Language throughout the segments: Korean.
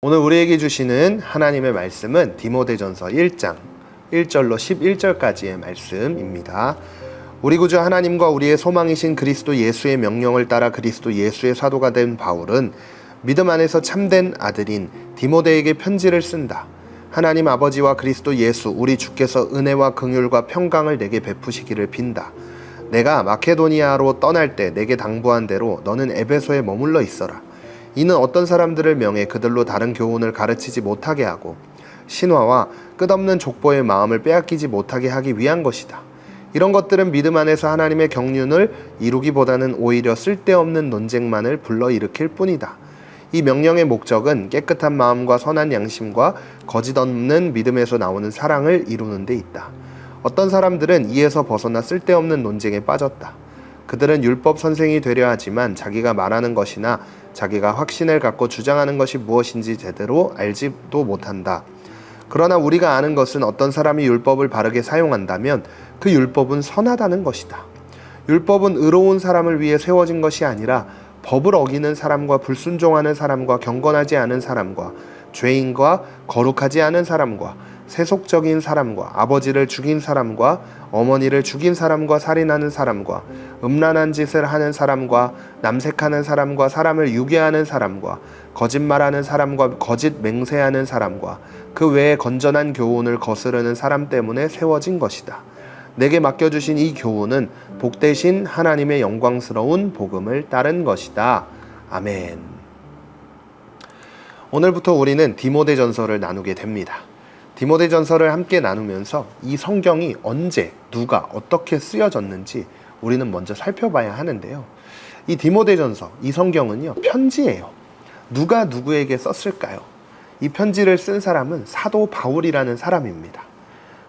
오늘 우리에게 주시는 하나님의 말씀은 디모데전서 1장 1절로 11절까지의 말씀입니다. 우리 구주 하나님과 우리의 소망이신 그리스도 예수의 명령을 따라 그리스도 예수의 사도가 된 바울은 믿음 안에서 참된 아들인 디모데에게 편지를 쓴다. 하나님 아버지와 그리스도 예수 우리 주께서 은혜와 긍휼과 평강을 내게 베푸시기를 빈다. 내가 마케도니아로 떠날 때 내게 당부한 대로 너는 에베소에 머물러 있어라. 이는 어떤 사람들을 명해 그들로 다른 교훈을 가르치지 못하게 하고 신화와 끝없는 족보의 마음을 빼앗기지 못하게 하기 위한 것이다. 이런 것들은 믿음 안에서 하나님의 경륜을 이루기보다는 오히려 쓸데없는 논쟁만을 불러일으킬 뿐이다. 이 명령의 목적은 깨끗한 마음과 선한 양심과 거짓 없는 믿음에서 나오는 사랑을 이루는 데 있다. 어떤 사람들은 이에서 벗어나 쓸데없는 논쟁에 빠졌다. 그들은 율법 선생이 되려 하지만 자기가 말하는 것이나 자기가 확신을 갖고 주장하는 것이 무엇인지 제대로 알지도 못한다. 그러나 우리가 아는 것은 어떤 사람이 율법을 바르게 사용한다면 그 율법은 선하다는 것이다. 율법은 의로운 사람을 위해 세워진 것이 아니라 법을 어기는 사람과 불순종하는 사람과 경건하지 않은 사람과 죄인과 거룩하지 않은 사람과 세속적인 사람과 아버지를 죽인 사람과 어머니를 죽인 사람과 살인하는 사람과 음란한 짓을 하는 사람과 남색하는 사람과 사람을 유괴하는 사람과 거짓말하는 사람과 거짓 맹세하는 사람과 그 외에 건전한 교훈을 거스르는 사람 때문에 세워진 것이다. 내게 맡겨주신 이 교훈은 복되신 하나님의 영광스러운 복음을 따른 것이다. 아멘. 오늘부터 우리는 디모데전서를 나누게 됩니다. 디모데전서를 함께 나누면서 이 성경이 언제, 누가, 어떻게 쓰여졌는지 우리는 먼저 살펴봐야 하는데요. 이 디모데전서, 이 성경은요, 편지예요. 누가 누구에게 썼을까요? 이 편지를 쓴 사람은 사도 바울이라는 사람입니다.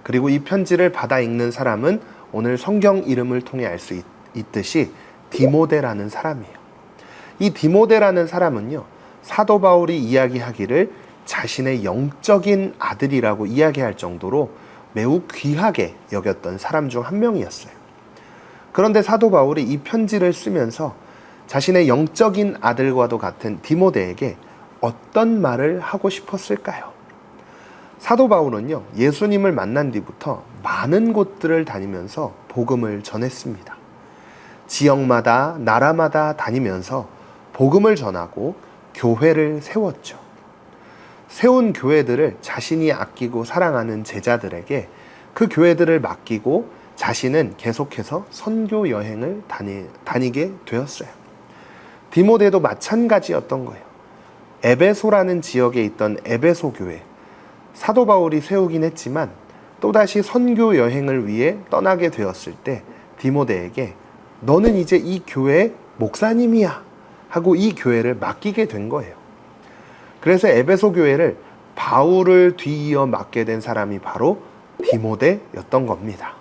그리고 이 편지를 받아 읽는 사람은 오늘 성경 이름을 통해 알 수 있듯이 디모데라는 사람이에요. 이 디모데라는 사람은요, 사도 바울이 이야기하기를 자신의 영적인 아들이라고 이야기할 정도로 매우 귀하게 여겼던 사람 중 한 명이었어요. 그런데 사도 바울이 이 편지를 쓰면서 자신의 영적인 아들과도 같은 디모데에게 어떤 말을 하고 싶었을까요? 사도 바울은요, 예수님을 만난 뒤부터 많은 곳들을 다니면서 복음을 전했습니다. 지역마다, 나라마다 다니면서 복음을 전하고 교회를 세웠죠. 세운 교회들을 자신이 아끼고 사랑하는 제자들에게 그 교회들을 맡기고 자신은 계속해서 선교 여행을 다니게 되었어요. 디모데도 마찬가지였던 거예요. 에베소라는 지역에 있던 에베소 교회, 사도 바울이 세우긴 했지만 또다시 선교 여행을 위해 떠나게 되었을 때 디모데에게 너는 이제 이 교회의 목사님이야 하고 이 교회를 맡기게 된 거예요. 그래서 에베소 교회를 바울을 뒤이어 맡게 된 사람이 바로 디모데였던 겁니다.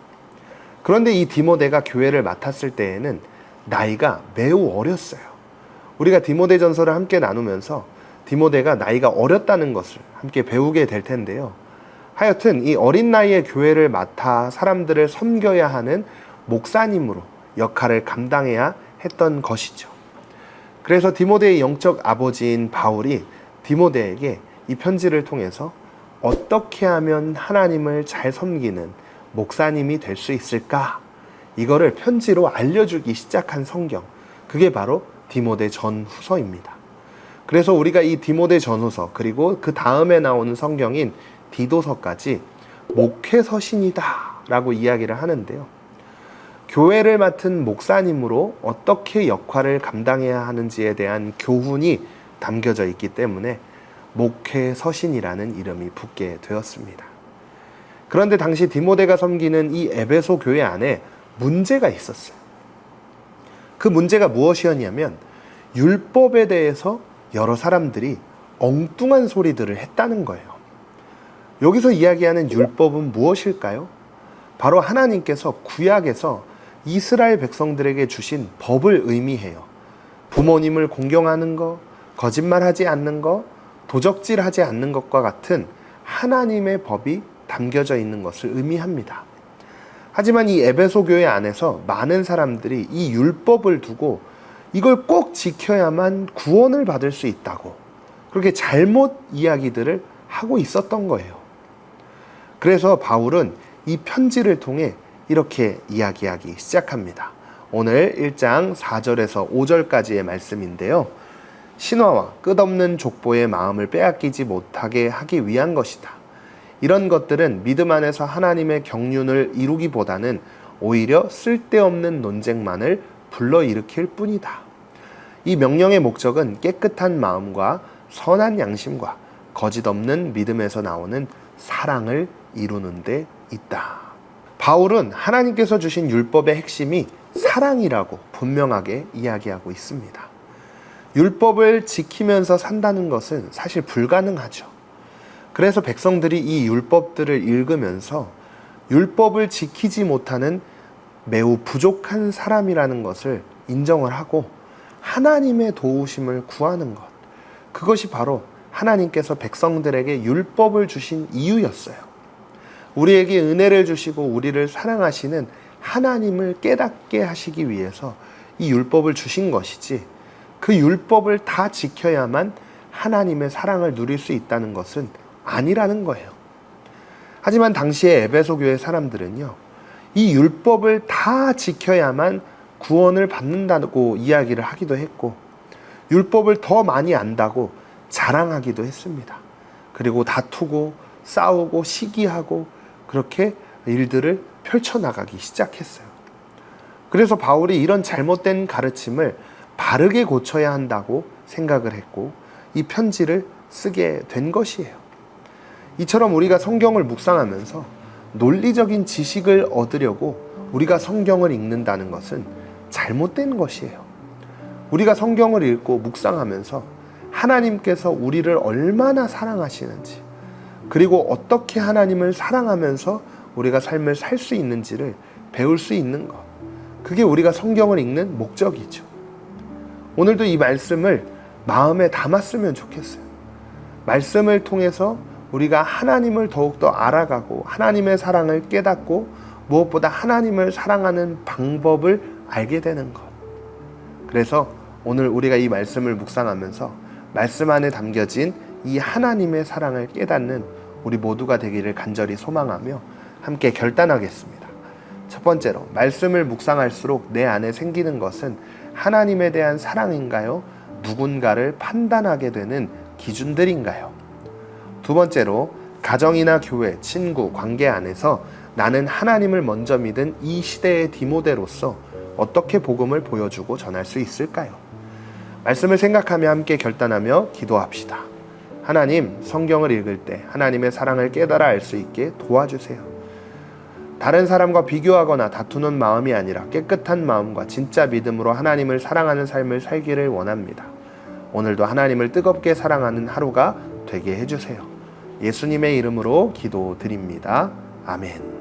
그런데 이 디모데가 교회를 맡았을 때에는 나이가 매우 어렸어요. 우리가 디모데전서를 함께 나누면서 디모데가 나이가 어렸다는 것을 함께 배우게 될 텐데요. 하여튼 이 어린 나이에 교회를 맡아 사람들을 섬겨야 하는 목사님으로 역할을 감당해야 했던 것이죠. 그래서 디모데의 영적 아버지인 바울이 디모데에게 이 편지를 통해서 어떻게 하면 하나님을 잘 섬기는 목사님이 될 수 있을까? 이거를 편지로 알려주기 시작한 성경, 그게 바로 디모데 전후서입니다. 그래서 우리가 이 디모데 전후서 그리고 그 다음에 나오는 성경인 디도서까지 목회서신이다 라고 이야기를 하는데요. 교회를 맡은 목사님으로 어떻게 역할을 감당해야 하는지에 대한 교훈이 담겨져 있기 때문에 목회서신이라는 이름이 붙게 되었습니다. 그런데 당시 디모데가 섬기는 이 에베소 교회 안에 문제가 있었어요. 그 문제가 무엇이었냐면 율법에 대해서 여러 사람들이 엉뚱한 소리들을 했다는 거예요. 여기서 이야기하는 율법은 무엇일까요? 바로 하나님께서 구약에서 이스라엘 백성들에게 주신 법을 의미해요. 부모님을 공경하는 것, 거짓말하지 않는 것, 도적질하지 않는 것과 같은 하나님의 법이 담겨져 있는 것을 의미합니다. 하지만 이 에베소 교회 안에서 많은 사람들이 이 율법을 두고 이걸 꼭 지켜야만 구원을 받을 수 있다고 그렇게 잘못 이야기들을 하고 있었던 거예요. 그래서 바울은 이 편지를 통해 이렇게 이야기하기 시작합니다. 오늘 1장 4절에서 5절까지의 말씀인데요. 신화와 끝없는 족보의 마음을 빼앗기지 못하게 하기 위한 것이다. 이런 것들은 믿음 안에서 하나님의 경륜을 이루기보다는 오히려 쓸데없는 논쟁만을 불러일으킬 뿐이다. 이 명령의 목적은 깨끗한 마음과 선한 양심과 거짓 없는 믿음에서 나오는 사랑을 이루는 데 있다. 바울은 하나님께서 주신 율법의 핵심이 사랑이라고 분명하게 이야기하고 있습니다. 율법을 지키면서 산다는 것은 사실 불가능하죠. 그래서 백성들이 이 율법들을 읽으면서 율법을 지키지 못하는 매우 부족한 사람이라는 것을 인정을 하고 하나님의 도우심을 구하는 것, 그것이 바로 하나님께서 백성들에게 율법을 주신 이유였어요. 우리에게 은혜를 주시고 우리를 사랑하시는 하나님을 깨닫게 하시기 위해서 이 율법을 주신 것이지, 그 율법을 다 지켜야만 하나님의 사랑을 누릴 수 있다는 것은 아니라는 거예요. 하지만 당시에 에베소 교회 사람들은요, 이 율법을 다 지켜야만 구원을 받는다고 이야기를 하기도 했고, 율법을 더 많이 안다고 자랑하기도 했습니다. 그리고 다투고 싸우고 시기하고 그렇게 일들을 펼쳐나가기 시작했어요. 그래서 바울이 이런 잘못된 가르침을 바르게 고쳐야 한다고 생각을 했고 이 편지를 쓰게 된 것이에요. 이처럼 우리가 성경을 묵상하면서 논리적인 지식을 얻으려고 우리가 성경을 읽는다는 것은 잘못된 것이에요. 우리가 성경을 읽고 묵상하면서 하나님께서 우리를 얼마나 사랑하시는지, 그리고 어떻게 하나님을 사랑하면서 우리가 삶을 살 수 있는지를 배울 수 있는 것, 그게 우리가 성경을 읽는 목적이죠. 오늘도 이 말씀을 마음에 담았으면 좋겠어요. 말씀을 통해서 우리가 하나님을 더욱더 알아가고 하나님의 사랑을 깨닫고 무엇보다 하나님을 사랑하는 방법을 알게 되는 것. 그래서 오늘 우리가 이 말씀을 묵상하면서 말씀 안에 담겨진 이 하나님의 사랑을 깨닫는 우리 모두가 되기를 간절히 소망하며 함께 결단하겠습니다. 첫 번째로, 말씀을 묵상할수록 내 안에 생기는 것은 하나님에 대한 사랑인가요? 누군가를 판단하게 되는 기준들인가요? 두 번째로, 가정이나 교회, 친구, 관계 안에서 나는 하나님을 먼저 믿은 이 시대의 디모데로서 어떻게 복음을 보여주고 전할 수 있을까요? 말씀을 생각하며 함께 결단하며 기도합시다. 하나님, 성경을 읽을 때 하나님의 사랑을 깨달아 알 수 있게 도와주세요. 다른 사람과 비교하거나 다투는 마음이 아니라 깨끗한 마음과 진짜 믿음으로 하나님을 사랑하는 삶을 살기를 원합니다. 오늘도 하나님을 뜨겁게 사랑하는 하루가 되게 해주세요. 예수님의 이름으로 기도드립니다. 아멘.